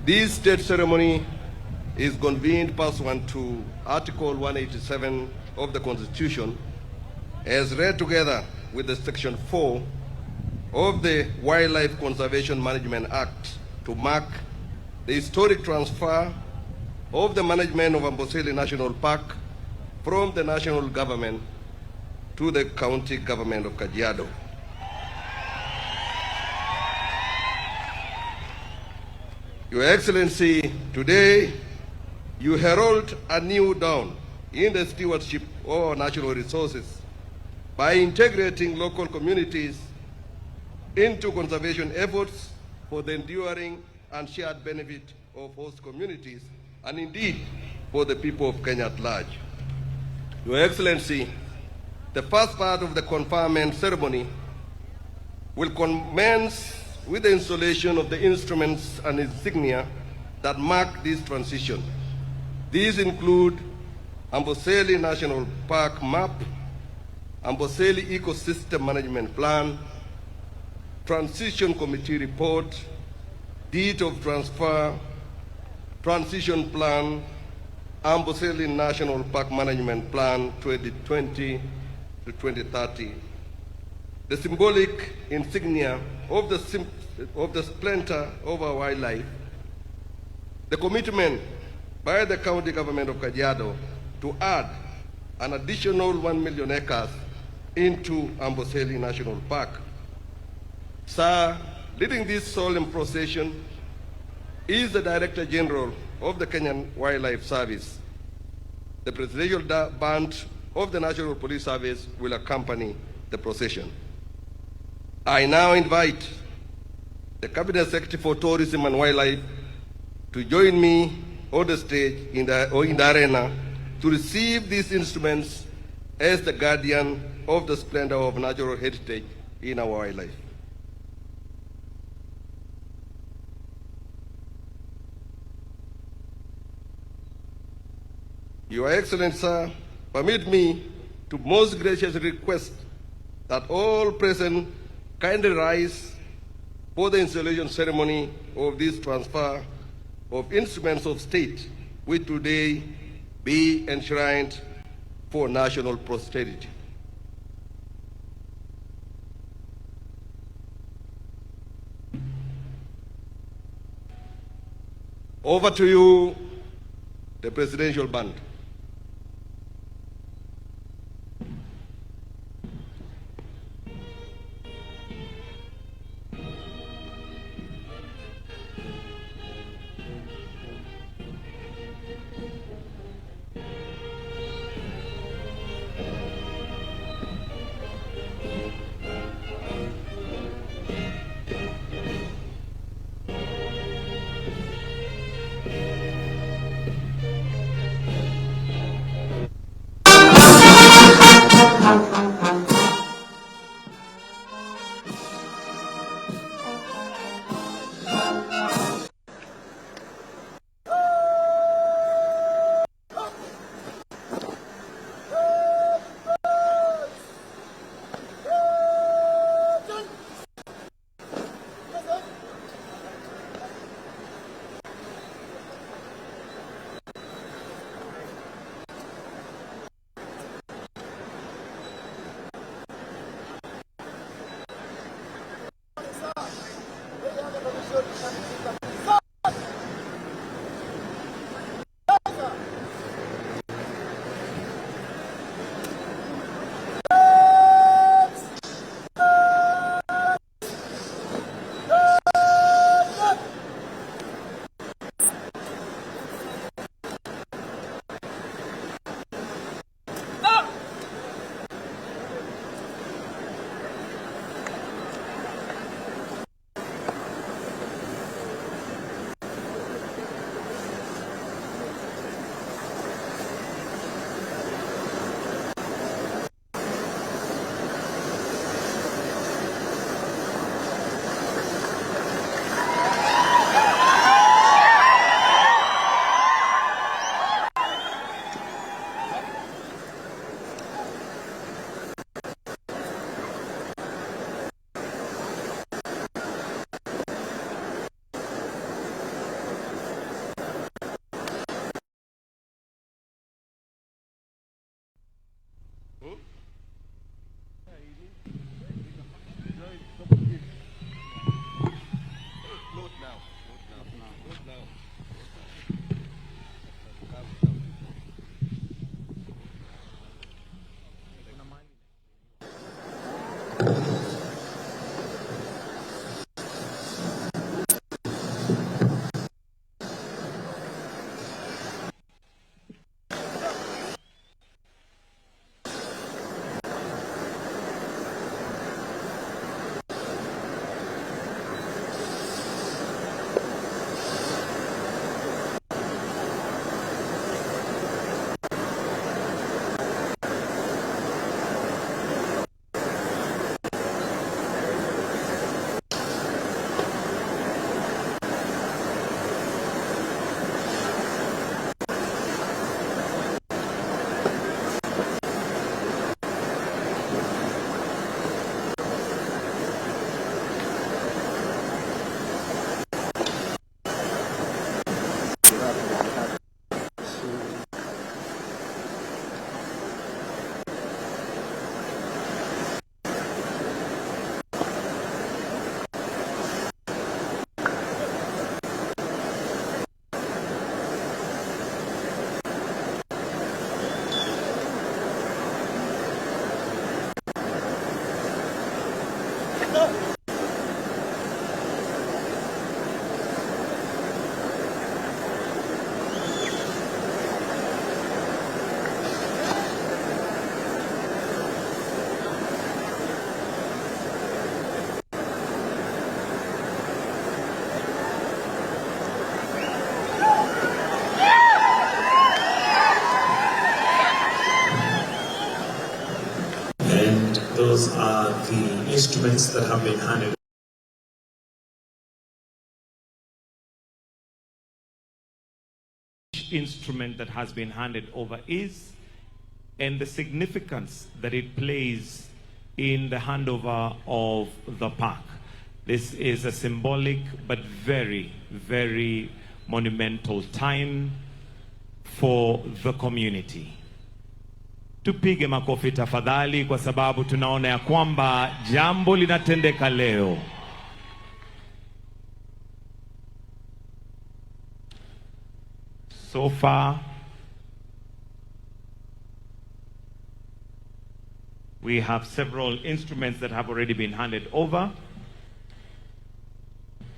This state ceremony is convened pursuant to Article 187 of the Constitution, as read together with the Section 4 of the Wildlife Conservation Management Act, to mark the historic transfer of the management of Amboseli National Park from the national government to the county government of Kajiado. Your Excellency, today you herald a new dawn in the stewardship of our natural resources by integrating local communities into conservation efforts for the enduring and shared benefit of host communities, and indeed for the people of Kenya at large. Your Excellency, the first part of the conferment ceremony will commence with the installation of the instruments and insignia that mark this transition. These include Amboseli National Park map, Amboseli Ecosystem Management Plan, Transition Committee report, Deed of Transfer, Transition Plan, Amboseli National Park Management Plan 2020 to 2030. The symbolic insignia of the splendor of our wildlife, the commitment by the county government of Kajiado to add an additional 1 million acres into Amboseli National Park. Sir, leading this solemn procession is the Director General of the Kenyan Wildlife Service. The presidential band of the National Police Service will accompany the procession. I now invite the Cabinet Secretary for Tourism and Wildlife to join me on the stage in the arena to receive these instruments as the guardian of the splendor of natural heritage in our wildlife. Your Excellency, sir, permit me to most graciously request that all present kindly rise for the installation ceremony of this transfer of instruments of state, which today be enshrined for national posterity. Over to you, the presidential band. those are the instruments that have been handed. Instrument that has been handed over is, and the significance that it plays in the handover of the park. This is a symbolic but very, very monumental time for the community. Tupige makofi tafadhali, kwa sababu tunaona ya kwamba jambo linatendeka leo. So far, we have several instruments that have already been handed over,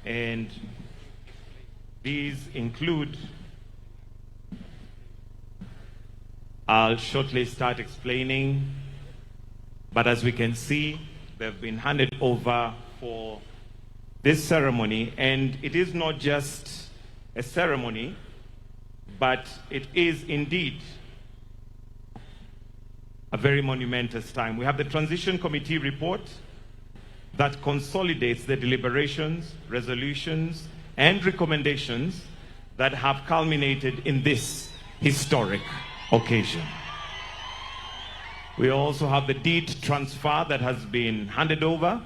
and these include, I'll shortly start explaining, but as we can see, they've been handed over for this ceremony, and it is not just a ceremony, but it is indeed a very monumentous time. We have the Transition Committee report that consolidates the deliberations, resolutions, and recommendations that have culminated in this historic occasion. We also have the deed transfer that has been handed over.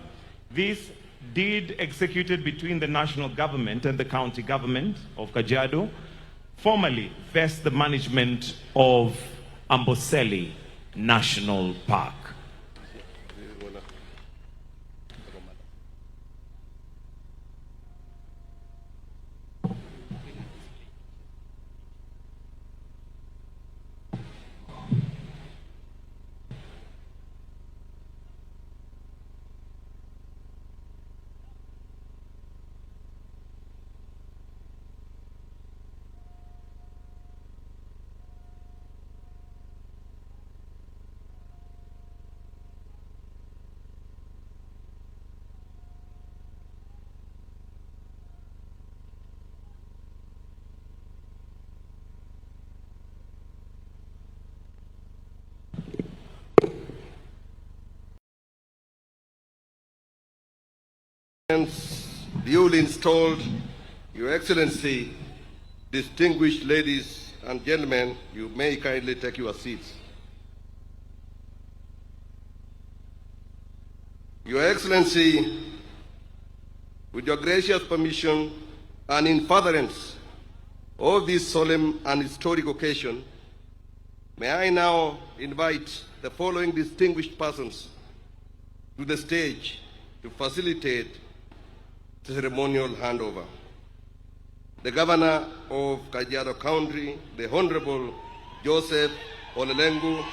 This deed executed between the national government and the county government of Kajiado formally vests the management of Amboseli National Park. Duly installed, Your Excellency, distinguished ladies and gentlemen, you may kindly take your seats. Your Excellency, with your gracious permission and in furtherance of this solemn and historic occasion, may I now invite the following distinguished persons to the stage to facilitate the ceremonial handover. The Governor of Kajiado County, the Honorable Joseph Olelengu,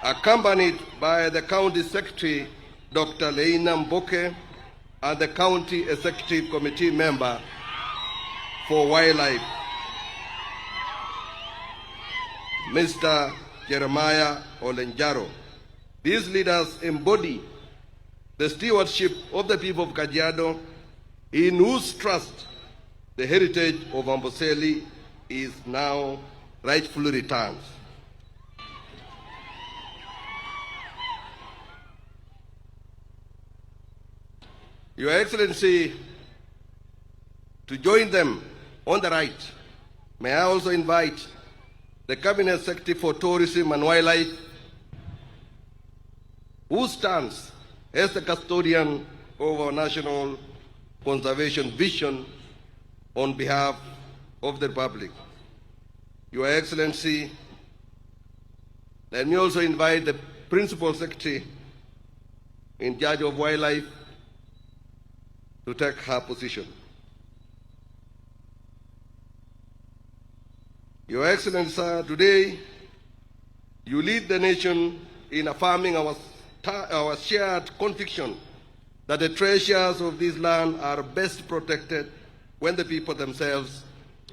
accompanied by the County Secretary, Dr. Leina Mboke, and the County Executive Committee member for Wildlife, Mr. Jeremiah Olenjaro. These leaders embody the stewardship of the people of Kajiado, in whose trust the heritage of Amboseli is now rightfully returned. Your Excellency, to join them on the right, may I also invite the Cabinet Secretary for Tourism and Wildlife, who stands as the custodian of our national conservation vision on behalf of the Republic. Your Excellency, let me also invite the Principal Secretary in charge of wildlife to take her position. Your Excellency, sir, today you lead the nation in affirming our shared conviction that the treasures of this land are best protected when the people themselves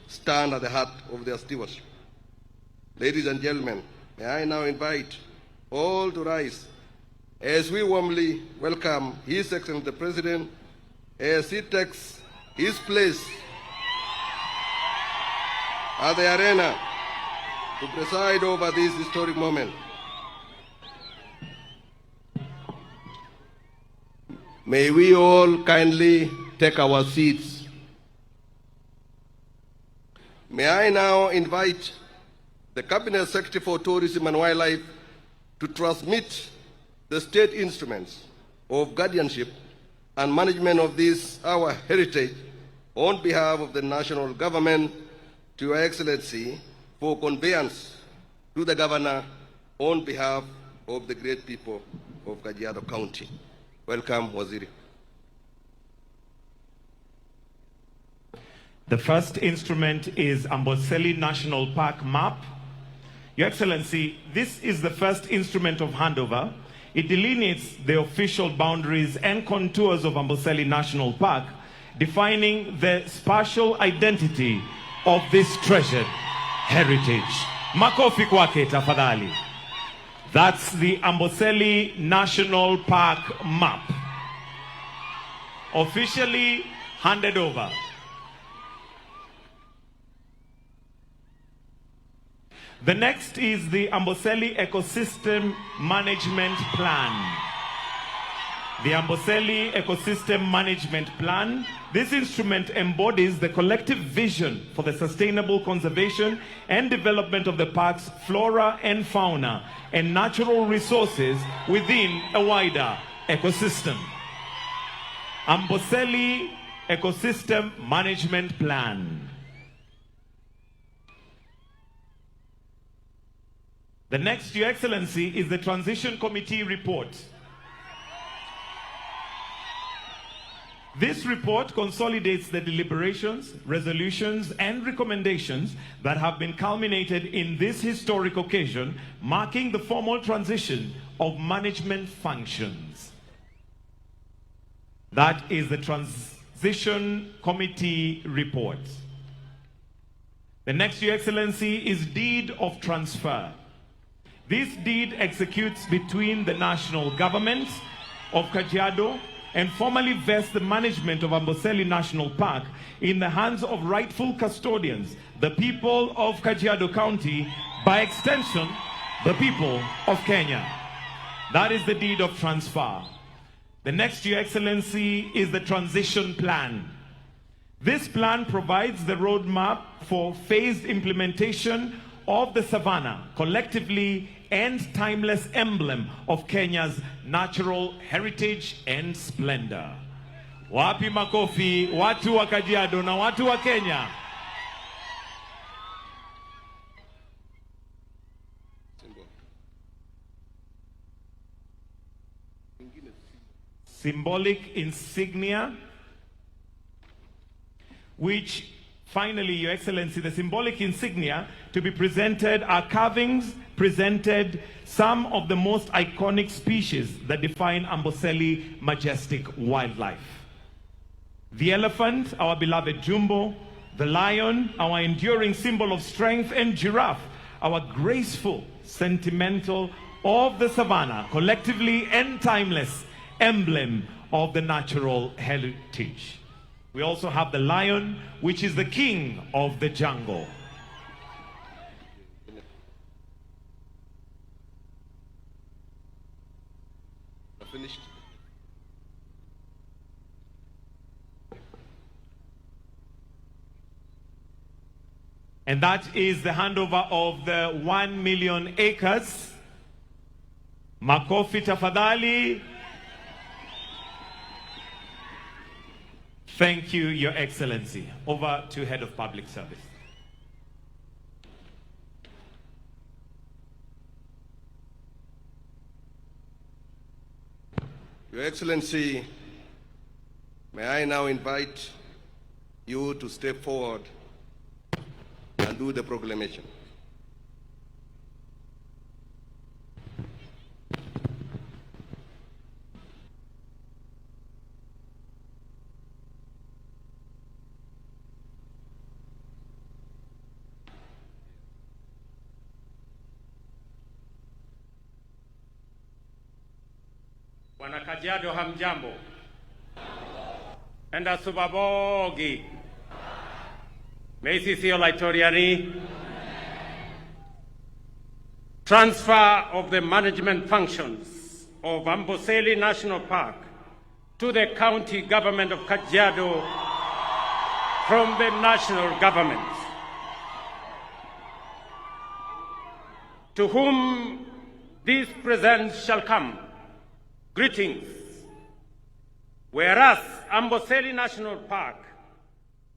stand at the heart of their stewardship. Ladies and gentlemen, may I now invite all to rise as we warmly welcome His Excellency the President as he takes his place at the arena to preside over this historic moment. May we all kindly take our seats. May I now invite the Cabinet Secretary for Tourism and Wildlife to transmit the state instruments of guardianship and management of this, our heritage, on behalf of the national government to Your Excellency for conveyance to the Governor on behalf of the great people of Kajiado County. Welcome, Waziri. The first instrument is Amboseli National Park map. Your Excellency, this is the first instrument of handover. It delineates the official boundaries and contours of Amboseli National Park, defining the spatial identity of this treasured heritage. Makofi kwake tafadhali. That's the Amboseli National Park map, officially handed over. The next is the Amboseli Ecosystem Management Plan. The Amboseli Ecosystem Management Plan. This instrument embodies the collective vision for the sustainable conservation and development of the park's flora and fauna and natural resources within a wider ecosystem. Amboseli Ecosystem Management Plan. The next, Your Excellency, is the Transition Committee report. This report consolidates the deliberations, resolutions, and recommendations that have been culminated in this historic occasion, marking the formal transition of management functions. That is the Transition Committee report. The next, Your Excellency, is Deed of Transfer. This deed executes between the national government of Kajiado and formally vests the management of Amboseli National Park in the hands of rightful custodians, the people of Kajiado County, by extension, the people of Kenya. That is the deed of transfer. The next, Your Excellency, is the transition plan. This plan provides the roadmap for phased implementation of the savannah, collectively and timeless emblem of Kenya's natural heritage and splendor. Wapi makofi watu wa Kajiado na watu wa Kenya. Symbolic insignia, which finally, Your Excellency, the symbolic insignia to be presented are carvings presented some of the most iconic species that define Amboseli majestic wildlife. The elephant, our beloved Jumbo, the lion, our enduring symbol of strength, and giraffe, our graceful, sentimental of the savannah, collectively and timeless emblem of the natural heritage. We also have the lion, which is the king of the jungle. Finished. And that is the handover of the 1 million acres. Makofi tafadhali. Thank you, Your Excellency. Over to Head of Public Service. Your Excellency, may I now invite you to step forward and do the proclamation. Wana Kajiado hamjambo. Enda subabogi. Meisi sio laitoriani. transfer of the management functions of Amboseli National Park to the county government of Kajiado from the national government, to whom these presents shall come. Greetings. Whereas Amboseli National Park,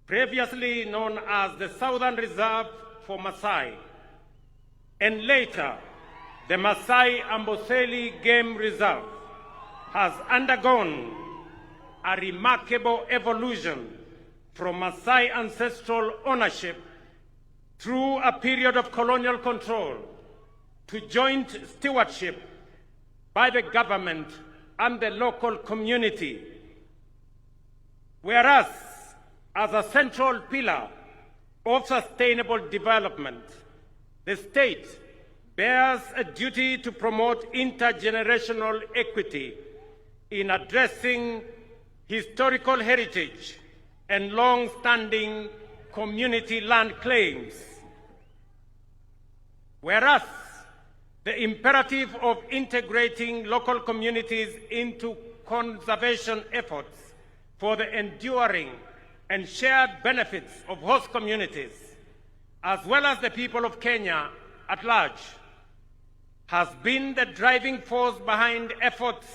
previously known as the Southern Reserve for Maasai, and later the Maasai Amboseli Game Reserve, has undergone a remarkable evolution from Maasai ancestral ownership through a period of colonial control to joint stewardship by the government and the local community. Whereas, as a central pillar of sustainable development, the state bears a duty to promote intergenerational equity in addressing historical heritage and long-standing community land claims. Whereas the imperative of integrating local communities into conservation efforts for the enduring and shared benefits of host communities, as well as the people of Kenya at large, has been the driving force behind efforts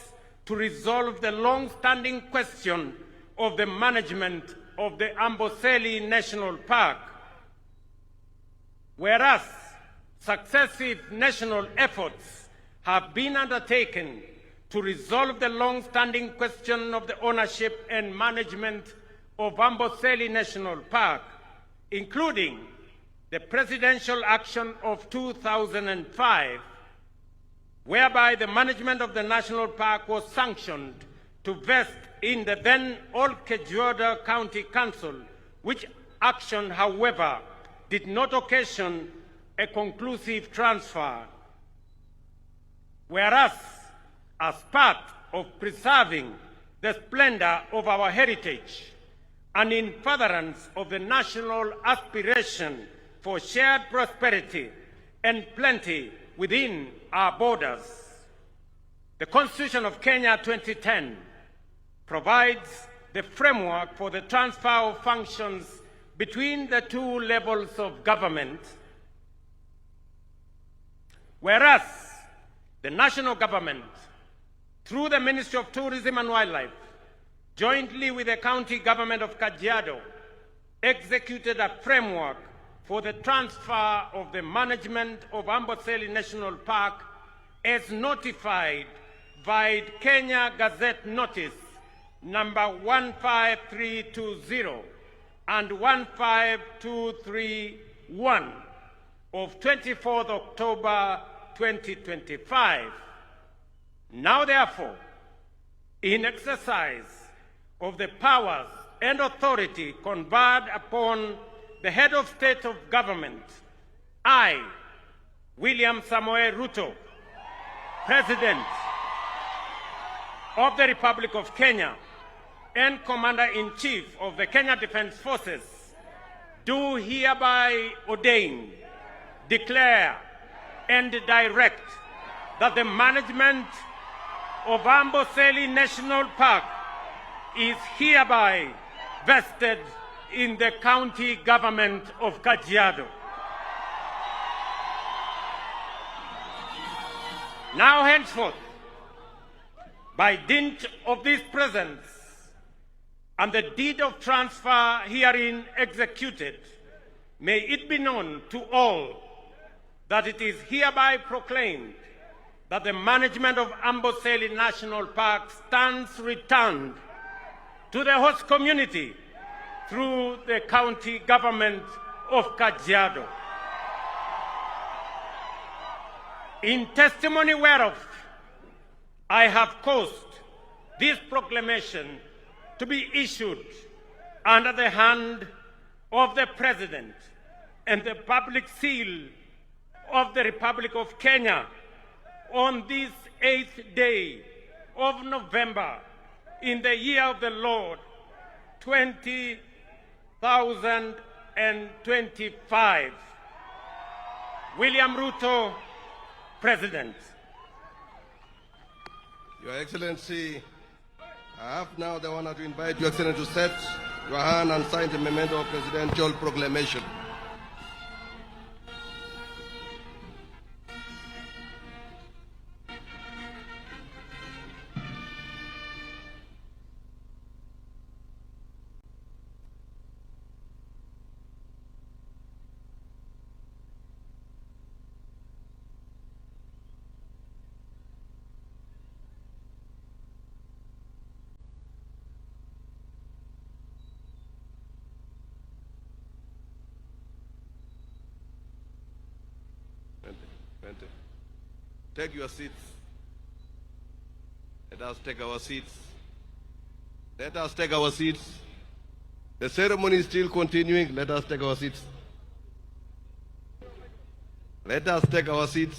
to resolve the long-standing question of the management of the Amboseli National Park. Whereas successive national efforts have been undertaken to resolve the long-standing question of the ownership and management of Amboseli National Park, including the presidential action of 2005, whereby the management of the national park was sanctioned to vest in the then old Kajiado County Council, which action, however, did not occasion a conclusive transfer. Whereas, as part of preserving the splendor of our heritage and in furtherance of the national aspiration for shared prosperity and plenty within our borders, the Constitution of Kenya 2010 provides the framework for the transfer of functions between the two levels of government. Whereas the national government, through the Ministry of Tourism and Wildlife, jointly with the county government of Kajiado, executed a framework for the transfer of the management of Amboseli National Park as notified by Kenya Gazette Notice number 15320 and 15231 of 24th October 2025. Now therefore, in exercise of the powers and authority conferred upon the head of state of government, I, William Samoei Ruto, President of the Republic of Kenya and Commander-in-Chief of the Kenya Defense Forces, do hereby ordain, declare, and direct that the management of Amboseli National Park is hereby vested in the county government of Kajiado. Now henceforth, by dint of these presents and the deed of transfer herein executed, may it be known to all that it is hereby proclaimed that the management of Amboseli National Park stands returned to the host community through the county government of Kajiado. In testimony whereof, I have caused this proclamation to be issued under the hand of the President and the public seal of the Republic of Kenya on this 8th day of November in the year of the Lord 2025. William Ruto, President. Your Excellency, I have now the honor to invite Your Excellency to set your hand and sign the memento of presidential proclamation. Take your seats. Let us take our seats. Let us take our seats. The ceremony is still continuing. Let us take our seats. Let us take our seats.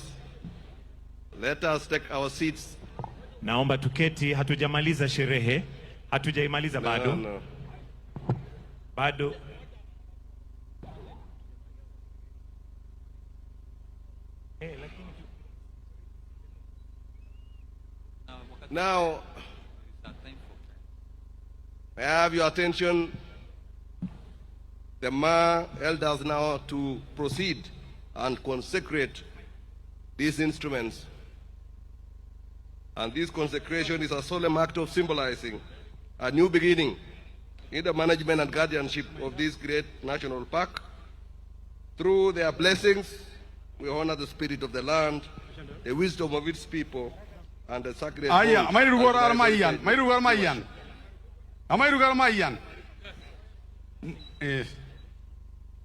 Let us take our seats. Naomba tuketi, hatujamaliza sherehe. Hatujaimaliza bado. No. Bado. Now, I have your attention. The Ma elders now to proceed and consecrate these instruments. And this consecration is a solemn act of symbolizing a new beginning in the management and guardianship of this great national park. Through their blessings, we honor the spirit of the land, the wisdom of its people, and the sacred Aya, bonds may rugar and armayan, the may rugar mayan. Amay rugar mayan.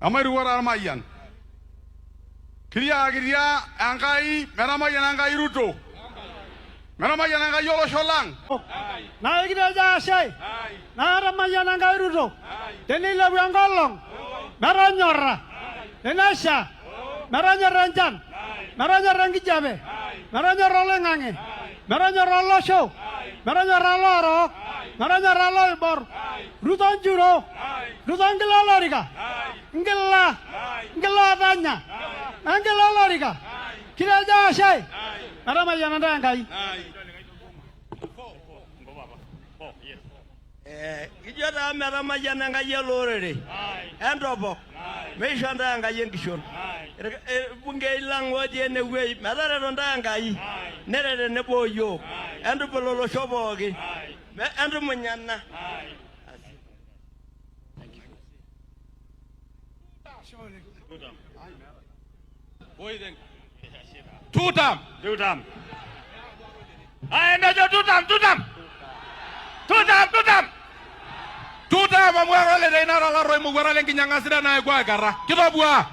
Amay rugar armayan. Kriya angkai, meramayan angkai Ruto. Meramayan angkai yolo sholang. Na ikira jasay. Na ramayan angkai Ruto. Denila biangolong. Meranyora. Denasya. Meranyora ranjan. Meranyora rangijabe. Meranyora lengange. Meranyora losho. Meranyora loro. Meranyora loibor. Ruto juro. Ruto ngela loriga. Ngela tanya. Ngela loriga. Kira jasay. Meramayan angkai. Ijada meramayan angkai yolorere. Endobo. Meishanda angkai yenkishon. Bunge ilang wadi ne wei madara ronda ngai nerere ne boyo andu bololo shobogi andu munyana Tutam. aenda jo tutam Tutam amwara le dena la roy mu wara le kinyanga sida na kwa gara. Kitobua.